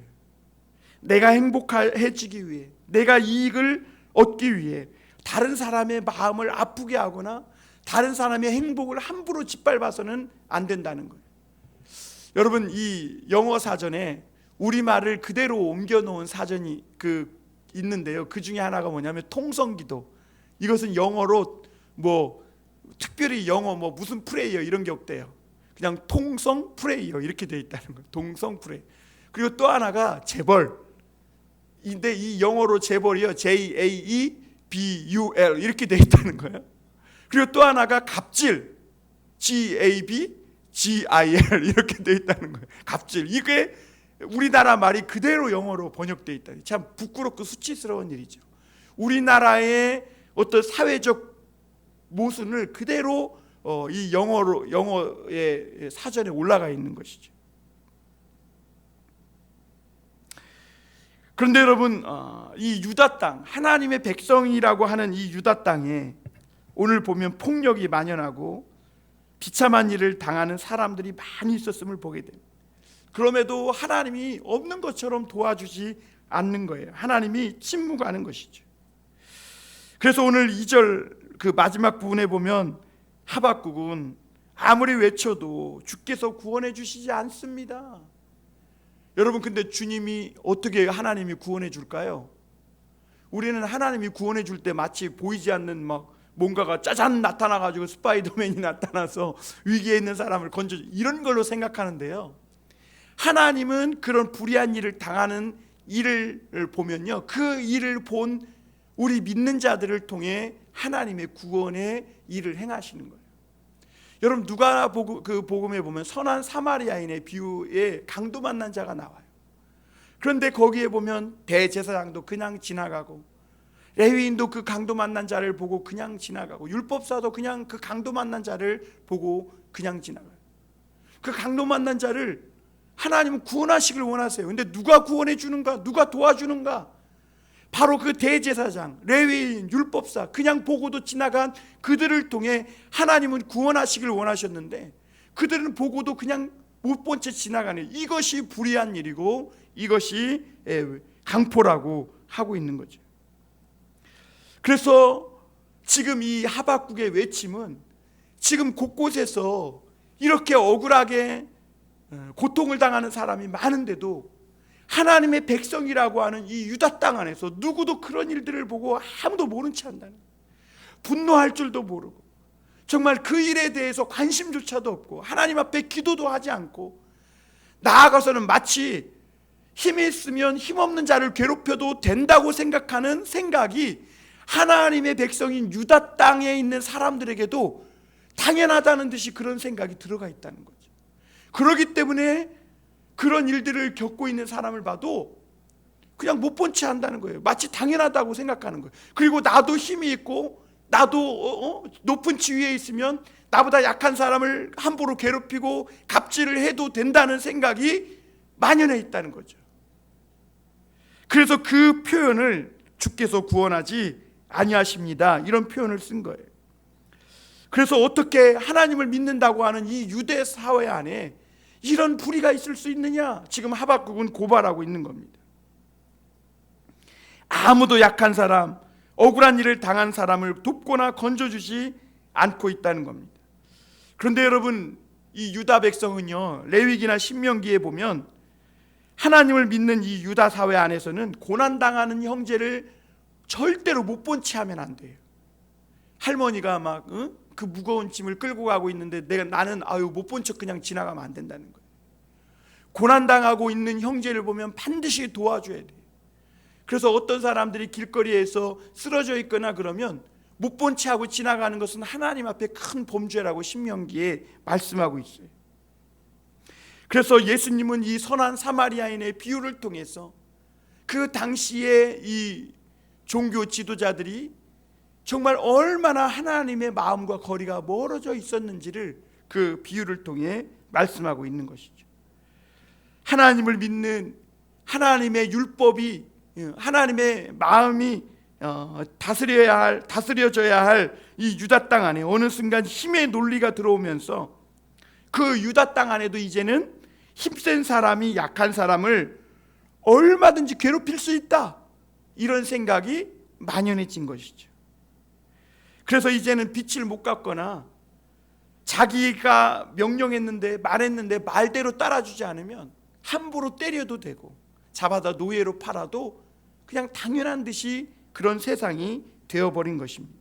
내가 행복해지기 위해, 내가 이익을 얻기 위해 다른 사람의 마음을 아프게 하거나 다른 사람의 행복을 함부로 짓밟아서는 안 된다는 거예요. 여러분, 이 영어 사전에 우리말을 그대로 옮겨 놓은 사전이, 그 있는데요. 그 중에 하나가 뭐냐면 통성기도. 이것은 영어로 뭐 특별히 영어 뭐 무슨 프레이어 이런 게 없대요. 그냥 통성 프레이어 이렇게 돼 있다는 거예요. 동성 프레이. 그리고 또 하나가 재벌. 근데 이 영어로 재벌이요. JAEBUL 이렇게 돼 있다는 거예요. 그리고 또 하나가 갑질. GABGIL 이렇게 돼 있다는 거예요. 갑질. 이게 우리나라 말이 그대로 영어로 번역돼 있다. 참 부끄럽고 수치스러운 일이죠. 우리나라의 어떤 사회적 모순을 그대로 이 영어의 사전에 올라가 있는 것이죠. 그런데 여러분, 이 유다 땅, 하나님의 백성이라고 하는 이 유다 땅에 오늘 보면 폭력이 만연하고 비참한 일을 당하는 사람들이 많이 있었음을 보게 됩니다. 그럼에도 하나님이 없는 것처럼 도와주지 않는 거예요. 하나님이 침묵하는 것이죠. 그래서 오늘 2절 그 마지막 부분에 보면 하박국은 아무리 외쳐도 주께서 구원해 주시지 않습니다. 여러분, 근데 주님이 어떻게 하나님이 구원해 줄까요? 우리는 하나님이 구원해 줄 때 마치 보이지 않는 막 뭔가가 짜잔 나타나가지고 스파이더맨이 나타나서 위기에 있는 사람을 건져 이런 걸로 생각하는데요. 하나님은 그런 불의한 일을 당하는 일을 보면요, 그 일을 본 우리 믿는 자들을 통해 하나님의 구원의 일을 행하시는 거예요. 여러분, 누가 그 복음에 보면 선한 사마리아인의 비유에 강도 만난 자가 나와요. 그런데 거기에 보면 대제사장도 그냥 지나가고 레위인도 그 강도 만난 자를 보고 그냥 지나가고 율법사도 그냥 그 강도 만난 자를 보고 그냥 지나가요. 그 강도 만난 자를 하나님은 구원하시길 원하세요. 근데 누가 구원해 주는가? 누가 도와주는가? 바로 그 대제사장, 레위인, 율법사 그냥 보고도 지나간 그들을 통해 하나님은 구원하시길 원하셨는데 그들은 보고도 그냥 못 본 채 지나가는, 이것이 불의한 일이고 이것이 강포라고 하고 있는 거죠. 그래서 지금 이 하박국의 외침은 지금 곳곳에서 이렇게 억울하게 고통을 당하는 사람이 많은데도 하나님의 백성이라고 하는 이 유다 땅 안에서 누구도 그런 일들을 보고 아무도 모른 채 한다는 거예요. 분노할 줄도 모르고 정말 그 일에 대해서 관심조차도 없고 하나님 앞에 기도도 하지 않고 나아가서는 마치 힘이 있으면 힘없는 자를 괴롭혀도 된다고 생각하는 생각이 하나님의 백성인 유다 땅에 있는 사람들에게도 당연하다는 듯이 그런 생각이 들어가 있다는 거죠. 그렇기 때문에 그런 일들을 겪고 있는 사람을 봐도 그냥 못 본 채 한다는 거예요. 마치 당연하다고 생각하는 거예요. 그리고 나도 힘이 있고 나도 높은 지위에 있으면 나보다 약한 사람을 함부로 괴롭히고 갑질을 해도 된다는 생각이 만연해 있다는 거죠. 그래서 그 표현을 주께서 구원하지 아니하십니다, 이런 표현을 쓴 거예요. 그래서 어떻게 하나님을 믿는다고 하는 이 유대 사회 안에 이런 불의가 있을 수 있느냐? 지금 하박국은 고발하고 있는 겁니다. 아무도 약한 사람, 억울한 일을 당한 사람을 돕거나 건져주지 않고 있다는 겁니다. 그런데 여러분, 이 유다 백성은요, 레위기나 신명기에 보면 하나님을 믿는 이 유다 사회 안에서는 고난당하는 형제를 절대로 못 본 채 하면 안 돼요. 할머니가 막 그 무거운 짐을 끌고 가고 있는데 나는 못 본 척 그냥 지나가면 안 된다는 거예요. 고난당하고 있는 형제를 보면 반드시 도와줘야 돼요. 그래서 어떤 사람들이 길거리에서 쓰러져 있거나 그러면 못 본 채 하고 지나가는 것은 하나님 앞에 큰 범죄라고 신명기에 말씀하고 있어요. 그래서 예수님은 이 선한 사마리아인의 비유를 통해서 그 당시에 이 종교 지도자들이 정말 얼마나 하나님의 마음과 거리가 멀어져 있었는지를 그 비유를 통해 말씀하고 있는 것이죠. 하나님을 믿는 하나님의 율법이, 하나님의 마음이 다스려져야 할 이 유다 땅 안에 어느 순간 힘의 논리가 들어오면서 그 유다 땅 안에도 이제는 힘센 사람이 약한 사람을 얼마든지 괴롭힐 수 있다, 이런 생각이 만연해진 것이죠. 그래서 이제는 빛을 못 갚거나 자기가 명령했는데 말했는데 말대로 따라주지 않으면 함부로 때려도 되고 잡아다 노예로 팔아도 그냥 당연한 듯이 그런 세상이 되어버린 것입니다.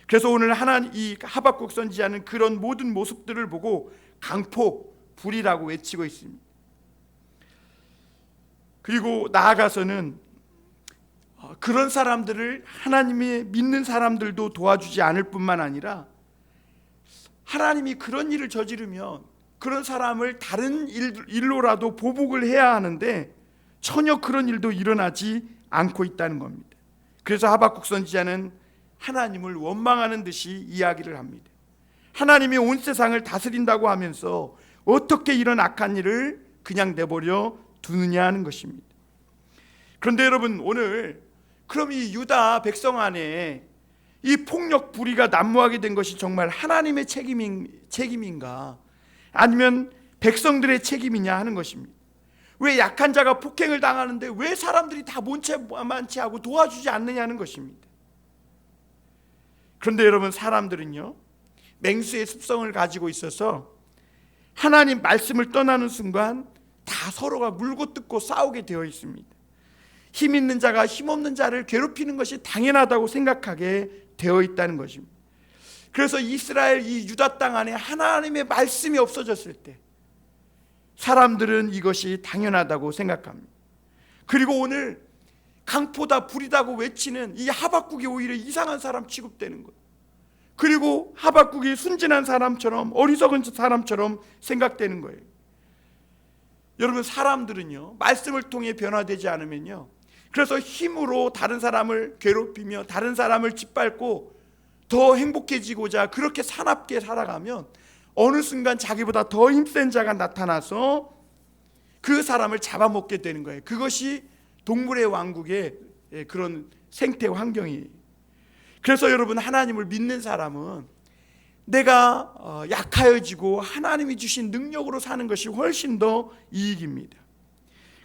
그래서 오늘 이 하박국 선지자는 그런 모든 모습들을 보고 강포 불이라고 외치고 있습니다. 그리고 나아가서는 그런 사람들을 하나님이 믿는 사람들도 도와주지 않을 뿐만 아니라 하나님이 그런 일을 저지르면 그런 사람을 다른 일로라도 보복을 해야 하는데 전혀 그런 일도 일어나지 않고 있다는 겁니다. 그래서 하박국 선지자는 하나님을 원망하는 듯이 이야기를 합니다. 하나님이 온 세상을 다스린다고 하면서 어떻게 이런 악한 일을 그냥 내버려 두느냐 하는 것입니다. 그런데 여러분, 오늘 그럼 이 유다 백성 안에 이 폭력 불의가 난무하게 된 것이 정말 하나님의 책임인가 아니면 백성들의 책임이냐 하는 것입니다. 왜 약한 자가 폭행을 당하는데 왜 사람들이 다 못만치 하고 도와주지 않느냐는 것입니다. 그런데 여러분, 사람들은요 맹수의 습성을 가지고 있어서 하나님 말씀을 떠나는 순간 다 서로가 물고 뜯고 싸우게 되어 있습니다. 힘 있는 자가 힘 없는 자를 괴롭히는 것이 당연하다고 생각하게 되어 있다는 것입니다. 그래서 이스라엘 이 유다 땅 안에 하나님의 말씀이 없어졌을 때 사람들은 이것이 당연하다고 생각합니다. 그리고 오늘 강포다 불이다고 외치는 이 하박국이 오히려 이상한 사람 취급되는 거예요. 그리고 하박국이 순진한 사람처럼 어리석은 사람처럼 생각되는 거예요. 여러분, 사람들은요 말씀을 통해 변화되지 않으면요 그래서 힘으로 다른 사람을 괴롭히며 다른 사람을 짓밟고 더 행복해지고자 그렇게 사납게 살아가면 어느 순간 자기보다 더 힘센 자가 나타나서 그 사람을 잡아먹게 되는 거예요. 그것이 동물의 왕국의 그런 생태 환경이에요. 그래서 여러분, 하나님을 믿는 사람은 내가 약하여지고 하나님이 주신 능력으로 사는 것이 훨씬 더 이익입니다.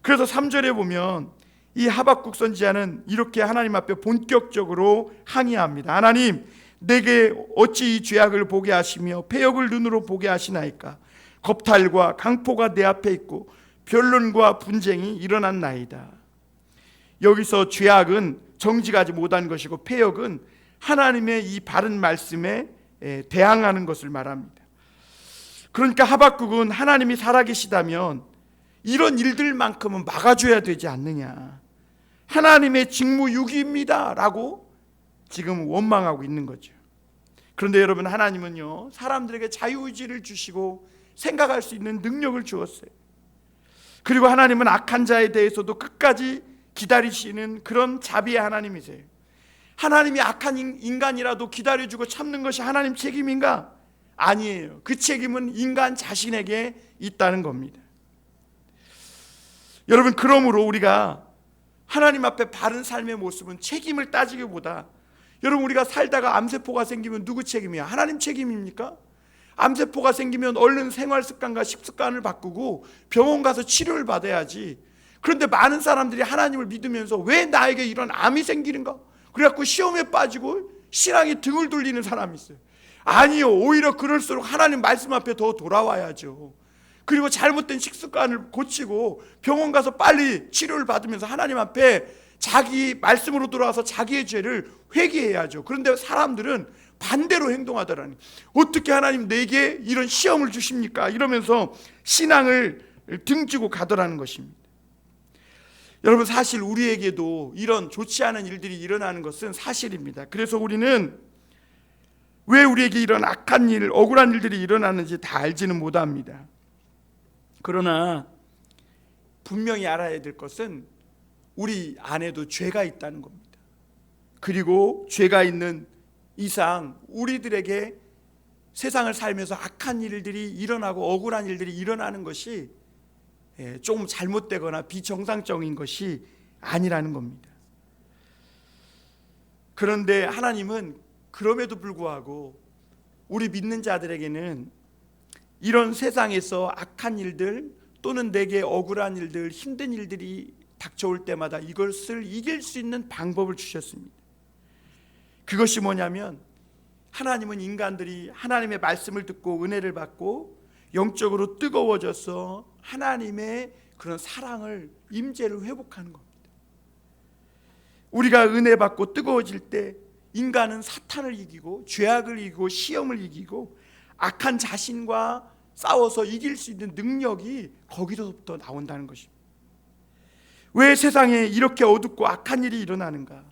그래서 3절에 보면 이 하박국 선지자는 이렇게 하나님 앞에 본격적으로 항의합니다. 하나님, 내게 어찌 이 죄악을 보게 하시며 패역을 눈으로 보게 하시나이까? 겁탈과 강포가 내 앞에 있고 변론과 분쟁이 일어났나이다. 여기서 죄악은 정직하지 못한 것이고 패역은 하나님의 이 바른 말씀에 대항하는 것을 말합니다. 그러니까 하박국은 하나님이 살아계시다면 이런 일들만큼은 막아줘야 되지 않느냐, 하나님의 직무유기입니다 라고 지금 원망하고 있는 거죠. 그런데 여러분, 하나님은요 사람들에게 자유의지를 주시고 생각할 수 있는 능력을 주었어요. 그리고 하나님은 악한 자에 대해서도 끝까지 기다리시는 그런 자비의 하나님이세요. 하나님이 악한 인간이라도 기다려주고 참는 것이 하나님 책임인가? 아니에요. 그 책임은 인간 자신에게 있다는 겁니다. 여러분, 그러므로 우리가 하나님 앞에 바른 삶의 모습은 책임을 따지기보다, 여러분, 우리가 살다가 암세포가 생기면 누구 책임이야? 하나님 책임입니까? 암세포가 생기면 얼른 생활 습관과 식습관을 바꾸고 병원 가서 치료를 받아야지. 그런데 많은 사람들이 하나님을 믿으면서 왜 나에게 이런 암이 생기는가? 그래갖고 시험에 빠지고 신앙이 등을 돌리는 사람이 있어요. 아니요, 오히려 그럴수록 하나님 말씀 앞에 더 돌아와야죠. 그리고 잘못된 식습관을 고치고 병원 가서 빨리 치료를 받으면서 하나님 앞에 자기 말씀으로 돌아와서 자기의 죄를 회개해야죠. 그런데 사람들은 반대로 행동하더라니. 어떻게 하나님 내게 이런 시험을 주십니까? 이러면서 신앙을 등지고 가더라는 것입니다. 여러분, 사실 우리에게도 이런 좋지 않은 일들이 일어나는 것은 사실입니다. 그래서 우리는 왜 우리에게 이런 악한 일, 억울한 일들이 일어나는지 다 알지는 못합니다. 그러나 분명히 알아야 될 것은 우리 안에도 죄가 있다는 겁니다. 그리고 죄가 있는 이상 우리들에게 세상을 살면서 악한 일들이 일어나고 억울한 일들이 일어나는 것이 좀 잘못되거나 비정상적인 것이 아니라는 겁니다. 그런데 하나님은 그럼에도 불구하고 우리 믿는 자들에게는 이런 세상에서 악한 일들 또는 내게 억울한 일들, 힘든 일들이 닥쳐올 때마다 이것을 이길 수 있는 방법을 주셨습니다. 그것이 뭐냐면, 하나님은 인간들이 하나님의 말씀을 듣고 은혜를 받고 영적으로 뜨거워져서 하나님의 그런 사랑을, 임재를 회복하는 겁니다. 우리가 은혜 받고 뜨거워질 때 인간은 사탄을 이기고 죄악을 이기고 시험을 이기고 악한 자신과 싸워서 이길 수 있는 능력이 거기서부터 나온다는 것입니다. 왜 세상에 이렇게 어둡고 악한 일이 일어나는가?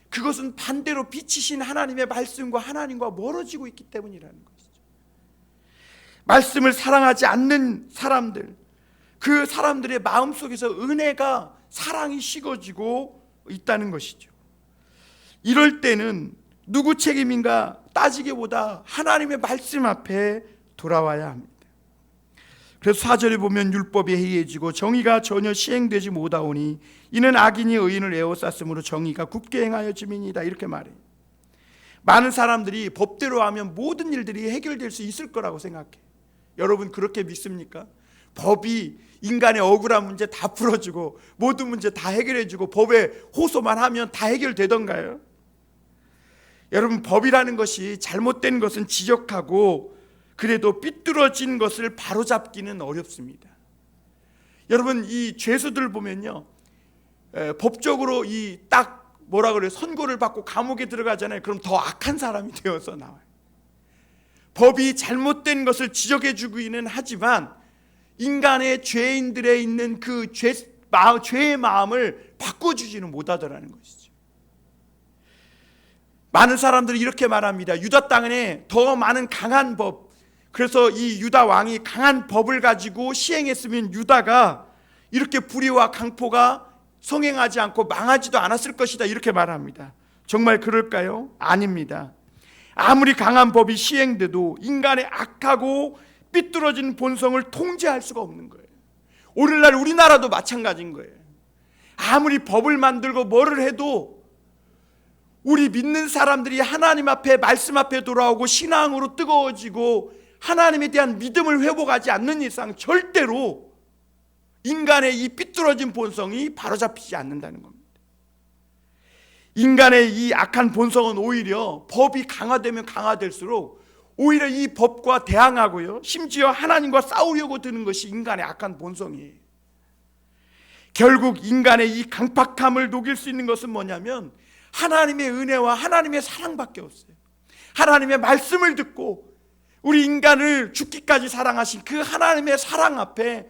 그것은 반대로 빛이신 하나님의 말씀과 하나님과 멀어지고 있기 때문이라는 것이죠. 말씀을 사랑하지 않는 사람들, 그 사람들의 마음속에서 은혜가, 사랑이 식어지고 있다는 것이죠. 이럴 때는 누구 책임인가 따지기보다 하나님의 말씀 앞에 돌아와야 합니다. 그래서 4절에 보면 율법이 해이해지고 정의가 전혀 시행되지 못하오니 이는 악인이 의인을 에워쌌으므로 정의가 굳게 행하여짐이니이다, 이렇게 말해요. 많은 사람들이 법대로 하면 모든 일들이 해결될 수 있을 거라고 생각해. 여러분 그렇게 믿습니까? 법이 인간의 억울한 문제 다 풀어주고 모든 문제 다 해결해주고 법에 호소만 하면 다 해결되던가요? 여러분, 법이라는 것이 잘못된 것은 지적하고 그래도 삐뚤어진 것을 바로잡기는 어렵습니다. 여러분, 이 죄수들 보면요, 법적으로 이 딱 뭐라 그래요? 선고를 받고 감옥에 들어가잖아요. 그럼 더 악한 사람이 되어서 나와요. 법이 잘못된 것을 지적해 주기는 하지만 인간의 죄인들에 있는 그 죄의 마음을 바꿔주지는 못하더라는 것이죠. 많은 사람들이 이렇게 말합니다. 유다 땅에 더 많은 강한 법, 그래서 이 유다 왕이 강한 법을 가지고 시행했으면 유다가 이렇게 불의와 강포가 성행하지 않고 망하지도 않았을 것이다, 이렇게 말합니다. 정말 그럴까요? 아닙니다. 아무리 강한 법이 시행돼도 인간의 악하고 삐뚤어진 본성을 통제할 수가 없는 거예요. 오늘날 우리나라도 마찬가지인 거예요. 아무리 법을 만들고 뭐를 해도 우리 믿는 사람들이 하나님 앞에, 말씀 앞에 돌아오고 신앙으로 뜨거워지고 하나님에 대한 믿음을 회복하지 않는 이상 절대로 인간의 이 삐뚤어진 본성이 바로잡히지 않는다는 겁니다. 인간의 이 악한 본성은 오히려 법이 강화되면 강화될수록 오히려 이 법과 대항하고요, 심지어 하나님과 싸우려고 드는 것이 인간의 악한 본성이에요. 결국 인간의 이 강팍함을 녹일 수 있는 것은 뭐냐면 하나님의 은혜와 하나님의 사랑밖에 없어요. 하나님의 말씀을 듣고 우리 인간을 죽기까지 사랑하신 그 하나님의 사랑 앞에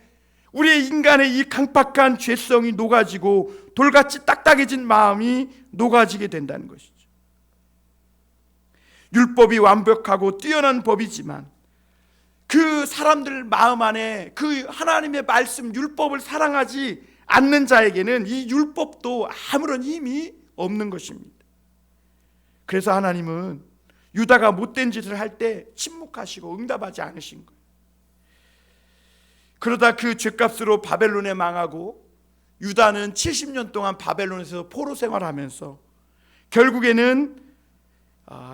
우리의 인간의 이 강팍한 죄성이 녹아지고 돌같이 딱딱해진 마음이 녹아지게 된다는 것이죠. 율법이 완벽하고 뛰어난 법이지만 그 사람들 마음 안에 그 하나님의 말씀, 율법을 사랑하지 않는 자에게는 이 율법도 아무런 힘이 없는 것입니다. 그래서 하나님은 유다가 못된 짓을 할 때 침묵하시고 응답하지 않으신 거예요. 그러다 그 죄값으로 바벨론에 망하고 유다는 70년 동안 바벨론에서 포로 생활하면서 결국에는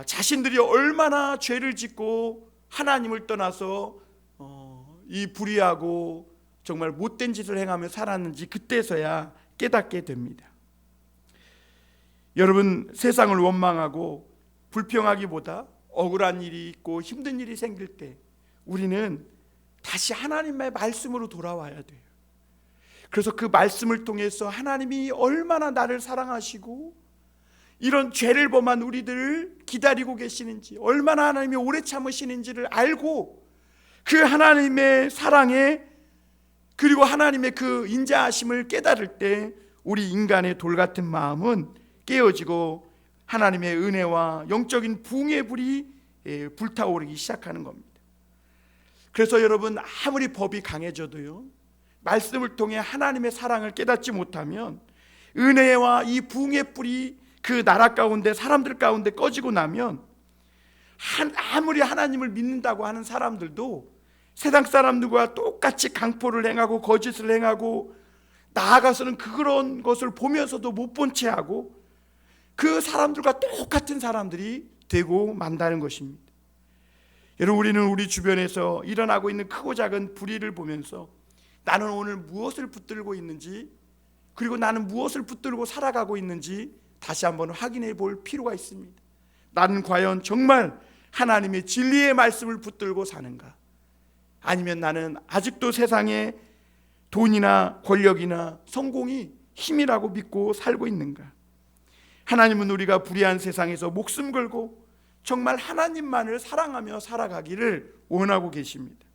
자신들이 얼마나 죄를 짓고 하나님을 떠나서 이 불의하고 정말 못된 짓을 행하며 살았는지 그때서야 깨닫게 됩니다. 여러분, 세상을 원망하고 불평하기보다 억울한 일이 있고 힘든 일이 생길 때 우리는 다시 하나님의 말씀으로 돌아와야 돼요. 그래서 그 말씀을 통해서 하나님이 얼마나 나를 사랑하시고 이런 죄를 범한 우리들을 기다리고 계시는지, 얼마나 하나님이 오래 참으시는지를 알고 그 하나님의 사랑에, 그리고 하나님의 그 인자하심을 깨달을 때 우리 인간의 돌같은 마음은 깨어지고 하나님의 은혜와 영적인 부흥의 불이 불타오르기 시작하는 겁니다. 그래서 여러분, 아무리 법이 강해져도요, 말씀을 통해 하나님의 사랑을 깨닫지 못하면 은혜와 이 부흥의 불이 그 나라 가운데, 사람들 가운데 꺼지고 나면 아무리 하나님을 믿는다고 하는 사람들도 세상 사람들과 똑같이 강포를 행하고 거짓을 행하고 나아가서는 그런 것을 보면서도 못 본 채 하고 그 사람들과 똑같은 사람들이 되고 만다는 것입니다. 여러분, 우리는 우리 주변에서 일어나고 있는 크고 작은 불의를 보면서 나는 오늘 무엇을 붙들고 있는지, 그리고 나는 무엇을 붙들고 살아가고 있는지 다시 한번 확인해 볼 필요가 있습니다. 나는 과연 정말 하나님의 진리의 말씀을 붙들고 사는가? 아니면 나는 아직도 세상에 돈이나 권력이나 성공이 힘이라고 믿고 살고 있는가? 하나님은 우리가 불의한 세상에서 목숨 걸고 정말 하나님만을 사랑하며 살아가기를 원하고 계십니다.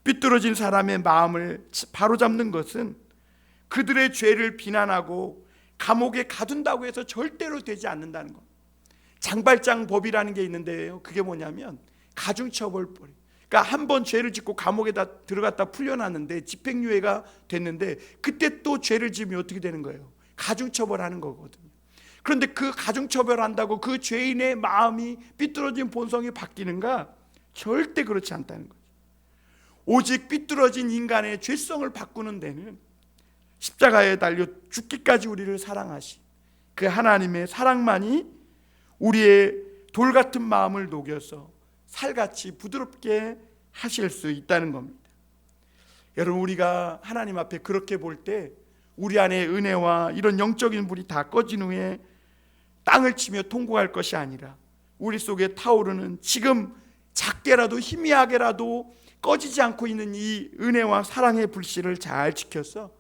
삐뚤어진 사람의 마음을 바로잡는 것은 그들의 죄를 비난하고 감옥에 가둔다고 해서 절대로 되지 않는다는 것. 장발장법이라는 게 있는데요, 그게 뭐냐면 가중처벌법. 그러니까 한 번 죄를 짓고 감옥에다 들어갔다 풀려났는데 집행유예가 됐는데 그때 또 죄를 지으면 어떻게 되는 거예요? 가중처벌하는 거거든요. 그런데 그 가중처벌한다고 그 죄인의 마음이 삐뚤어진 본성이 바뀌는가? 절대 그렇지 않다는 거죠. 오직 삐뚤어진 인간의 죄성을 바꾸는 데는 십자가에 달려 죽기까지 우리를 사랑하신 그 하나님의 사랑만이 우리의 돌같은 마음을 녹여서 살같이 부드럽게 하실 수 있다는 겁니다. 여러분, 우리가 하나님 앞에 그렇게 볼 때 우리 안에 은혜와 이런 영적인 불이 다 꺼진 후에 땅을 치며 통곡할 것이 아니라 우리 속에 타오르는 지금 작게라도 희미하게라도 꺼지지 않고 있는 이 은혜와 사랑의 불씨를 잘 지켜서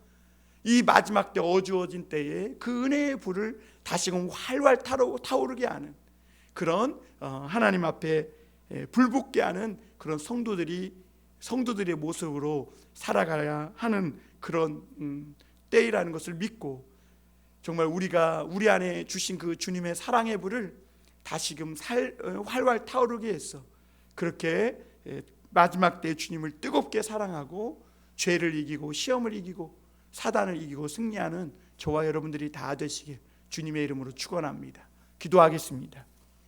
이 마지막 때 어두워진 때에 그 은혜의 불을 다시금 활활 타오르게 하는 그런 하나님 앞에 불붙게 하는 그런 성도들의 모습으로 살아가야 하는 그런 때이라는 것을 믿고, 정말 우리가 우리 안에 주신 그 주님의 사랑의 불을 다시금 활활 타오르게 해서 그렇게 마지막 때 주님을 뜨겁게 사랑하고 죄를 이기고 시험을 이기고 사단을 이기고 승리하는 저와 여러분들이 다 되시길 주님의 이름으로 축원합니다. 기도하겠습니다.